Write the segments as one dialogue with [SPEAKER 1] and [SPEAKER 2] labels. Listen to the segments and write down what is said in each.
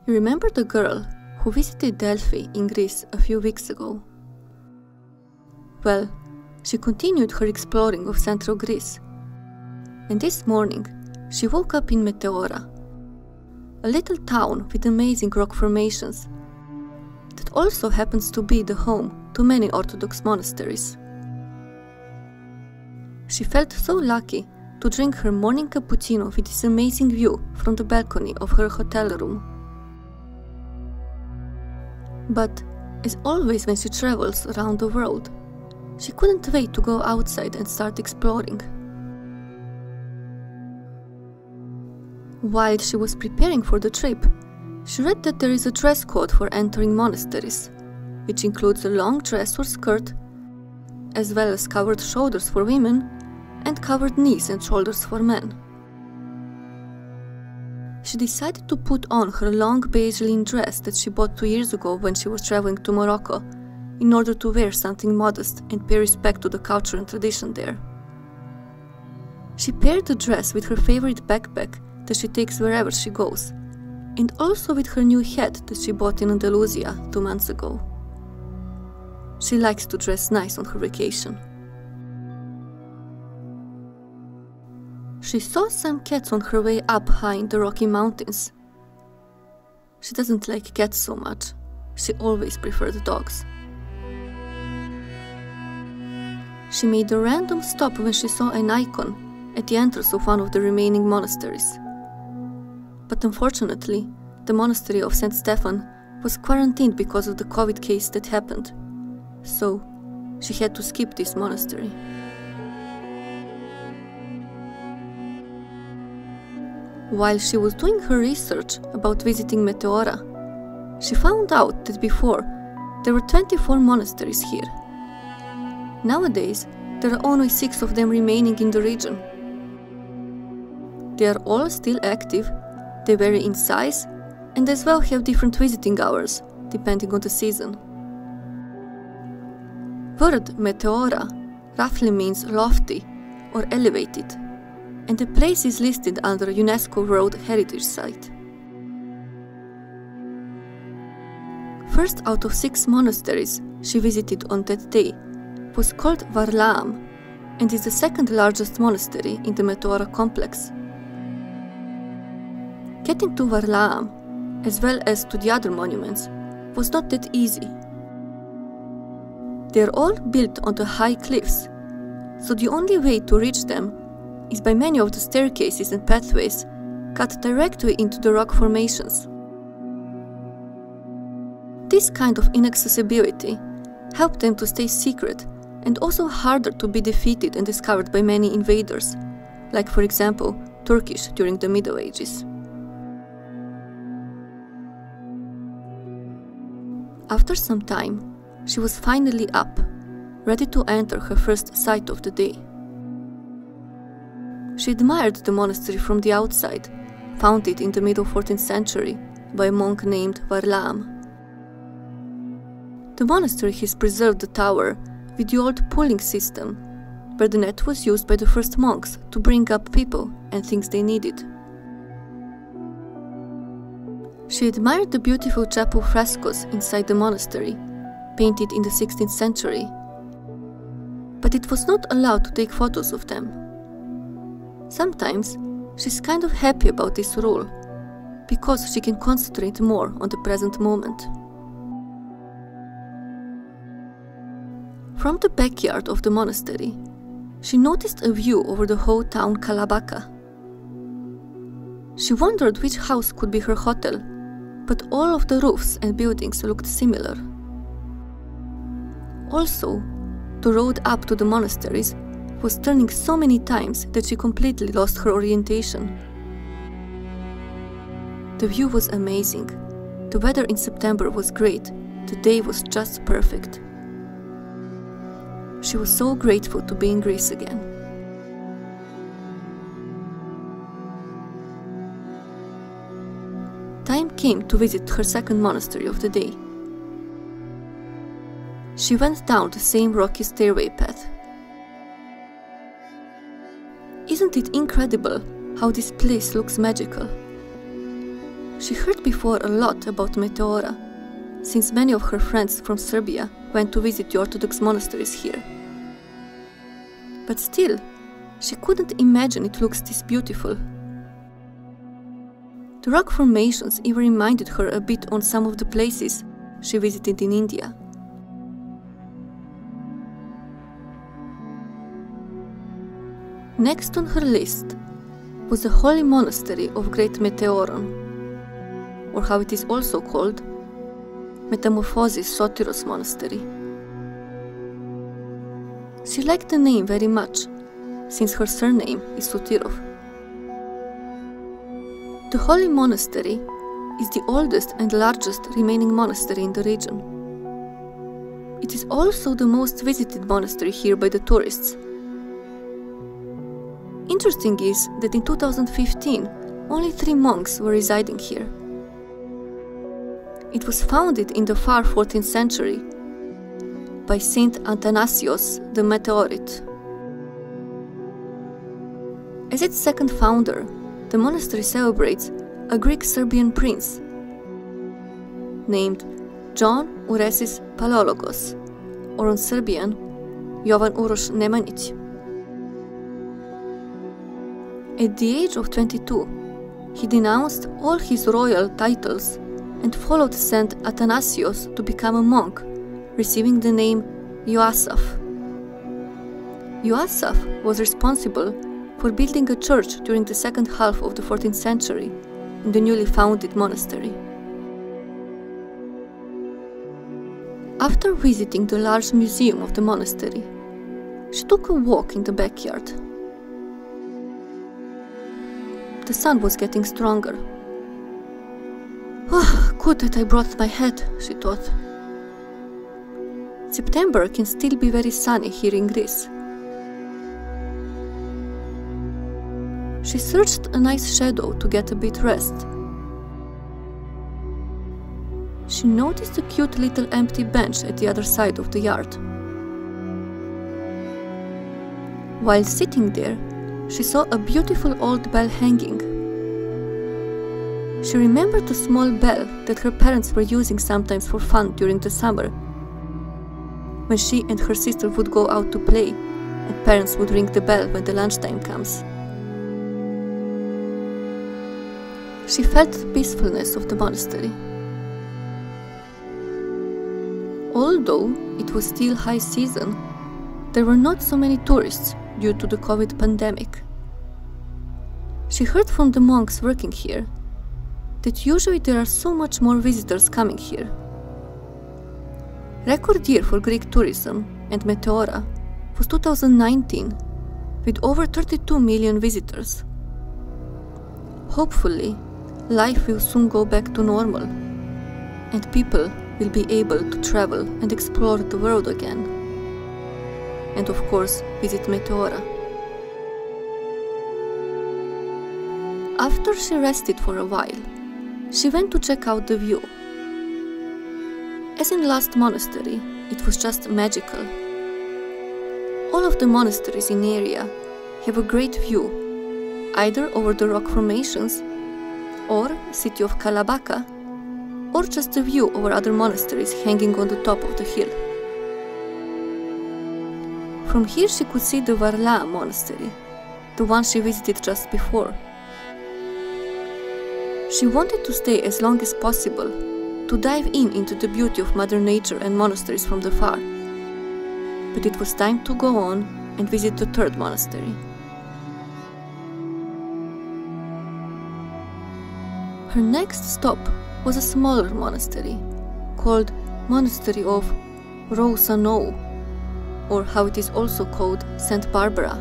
[SPEAKER 1] You remember the girl who visited Delphi in Greece a few weeks ago? Well, she continued her exploring of central Greece. And this morning, she woke up in Meteora, a little town with amazing rock formations that also happens to be the home to many Orthodox monasteries. She felt so lucky to drink her morning cappuccino with this amazing view from the balcony of her hotel room. But, as always when she travels around the world, she couldn't wait to go outside and start exploring. While she was preparing for the trip, she read that there is a dress code for entering monasteries, which includes a long dress or skirt, as well as covered shoulders for women and covered knees and shoulders for men. She decided to put on her long beige linen dress that she bought 2 years ago when she was traveling to Morocco, in order to wear something modest and pay respect to the culture and tradition there. She paired the dress with her favorite backpack that she takes wherever she goes, and also with her new hat that she bought in Andalusia 2 months ago. She likes to dress nice on her vacation. She saw some cats on her way up high in the Rocky Mountains. She doesn't like cats so much. She always preferred dogs. She made a random stop when she saw an icon at the entrance of one of the remaining monasteries. But unfortunately, the monastery of St. Stephen was quarantined because of the COVID case that happened, so she had to skip this monastery. While she was doing her research about visiting Meteora, she found out that before there were 24 monasteries here. Nowadays, there are only 6 of them remaining in the region. They are all still active, they vary in size, and as well have different visiting hours, depending on the season. Word Meteora roughly means lofty or elevated, and the place is listed under a UNESCO World Heritage Site. First out of 6 monasteries she visited on that day was called Varlaam, and is the second largest monastery in the Meteora complex. Getting to Varlaam, as well as to the other monuments, was not that easy. They are all built onto high cliffs, so the only way to reach them is by many of the staircases and pathways cut directly into the rock formations. This kind of inaccessibility helped them to stay secret and also harder to be defeated and discovered by many invaders, like for example Turkish during the Middle Ages. After some time, she was finally up, ready to enter her first site of the day. She admired the monastery from the outside, founded in the middle 14th century by a monk named Varlaam. The monastery has preserved the tower with the old pulling system, where the net was used by the first monks to bring up people and things they needed. She admired the beautiful chapel frescoes inside the monastery, painted in the 16th century, but it was not allowed to take photos of them. Sometimes she's kind of happy about this rule, because she can concentrate more on the present moment. From the backyard of the monastery, she noticed a view over the whole town Kalabaka. She wondered which house could be her hotel, but all of the roofs and buildings looked similar. Also, the road up to the monasteries was turning so many times that she completely lost her orientation. The view was amazing. The weather in September was great. The day was just perfect. She was so grateful to be in Greece again. Time came to visit her second monastery of the day. She went down the same rocky stairway path. Isn't it incredible how this place looks magical? She heard before a lot about Meteora, since many of her friends from Serbia went to visit the Orthodox monasteries here. But still, she couldn't imagine it looks this beautiful. The rock formations even reminded her a bit on some of the places she visited in India. Next on her list was the holy monastery of Great Meteoron, or how it is also called, Metamorphosis Sotiros Monastery. She liked the name very much, since her surname is Sotirov. The holy monastery is the oldest and largest remaining monastery in the region. It is also the most visited monastery here by the tourists. Interesting is that in 2015, only 3 monks were residing here. It was founded in the far 14th century by Saint Athanasios the Meteorite. As its second founder, the monastery celebrates a Greek-Serbian prince named John Uresis Palaiologos, or on Serbian, Jovan Uroš Nemanjić. At the age of 22, he denounced all his royal titles and followed Saint Athanasios to become a monk, receiving the name Ioasaph. Ioasaph was responsible for building a church during the second half of the 14th century in the newly founded monastery. After visiting the large museum of the monastery, she took a walk in the backyard. The sun was getting stronger. Oh, good that I brought my hat, she thought. September can still be very sunny here in Greece. She searched a nice shadow to get a bit rest. She noticed a cute little empty bench at the other side of the yard. While sitting there, she saw a beautiful old bell hanging. She remembered a small bell that her parents were using sometimes for fun during the summer, when she and her sister would go out to play, and parents would ring the bell when the lunchtime comes. She felt the peacefulness of the monastery. Although it was still high season, there were not so many tourists due to the COVID pandemic. She heard from the monks working here that usually there are so much more visitors coming here. Record year for Greek tourism and Meteora was 2019, with over 32 million visitors. Hopefully, life will soon go back to normal, and people will be able to travel and explore the world again. And of course, visit Meteora. After she rested for a while, she went to check out the view. As in last monastery, it was just magical. All of the monasteries in the area have a great view, either over the rock formations, or city of Kalabaca, or just a view over other monasteries hanging on the top of the hill. From here she could see the Varla monastery, the one she visited just before. She wanted to stay as long as possible, to dive into the beauty of Mother Nature and monasteries from the far. But it was time to go on and visit the third monastery. Her next stop was a smaller monastery, called Monastery of Rousanou, or how it is also called St. Barbara,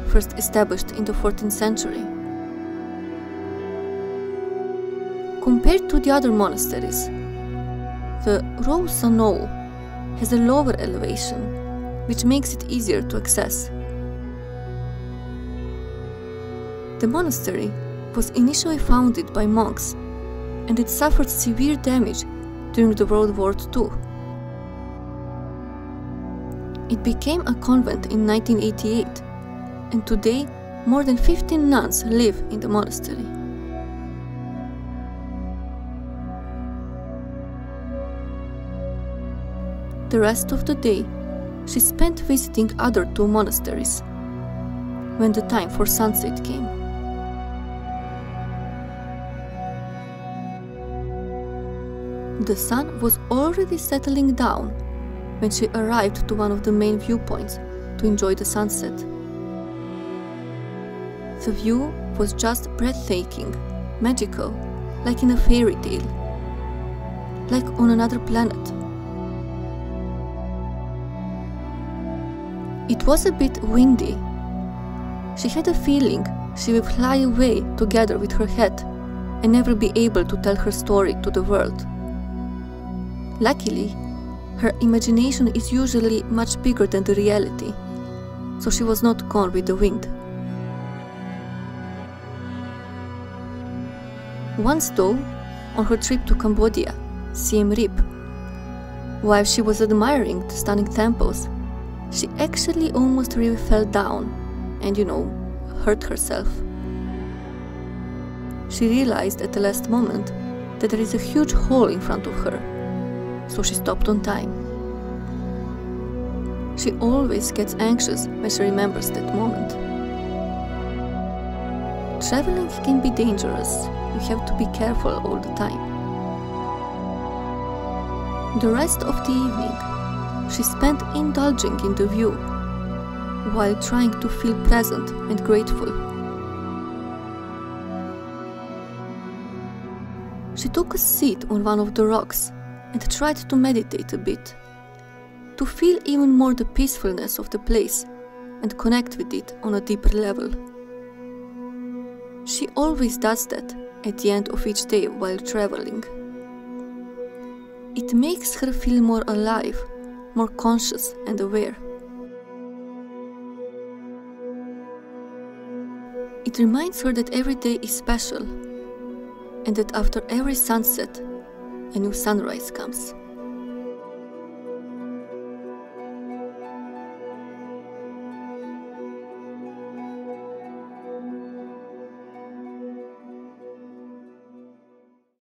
[SPEAKER 1] first established in the 14th century. Compared to the other monasteries, the Rousanou has a lower elevation, which makes it easier to access. The monastery was initially founded by monks, and it suffered severe damage during the World War II. It became a convent in 1988, and today more than 15 nuns live in the monastery. The rest of the day, she spent visiting other 2 monasteries when the time for sunset came. The sun was already settling down when she arrived to one of the main viewpoints to enjoy the sunset. The view was just breathtaking, magical, like in a fairy tale, like on another planet. It was a bit windy. She had a feeling she would fly away together with her head and never be able to tell her story to the world. Luckily, her imagination is usually much bigger than the reality, so she was not gone with the wind. Once though, on her trip to Cambodia, Siem Reap, while she was admiring the stunning temples, she actually almost really fell down and, hurt herself. She realized at the last moment that there is a huge hole in front of her, so she stopped on time. She always gets anxious when she remembers that moment. Traveling can be dangerous. You have to be careful all the time. The rest of the evening, she spent indulging in the view, while trying to feel present and grateful. She took a seat on one of the rocks and tried to meditate a bit, to feel even more the peacefulness of the place and connect with it on a deeper level. She always does that at the end of each day while traveling. It makes her feel more alive, more conscious and aware. It reminds her that every day is special, and that after every sunset, a new sunrise comes.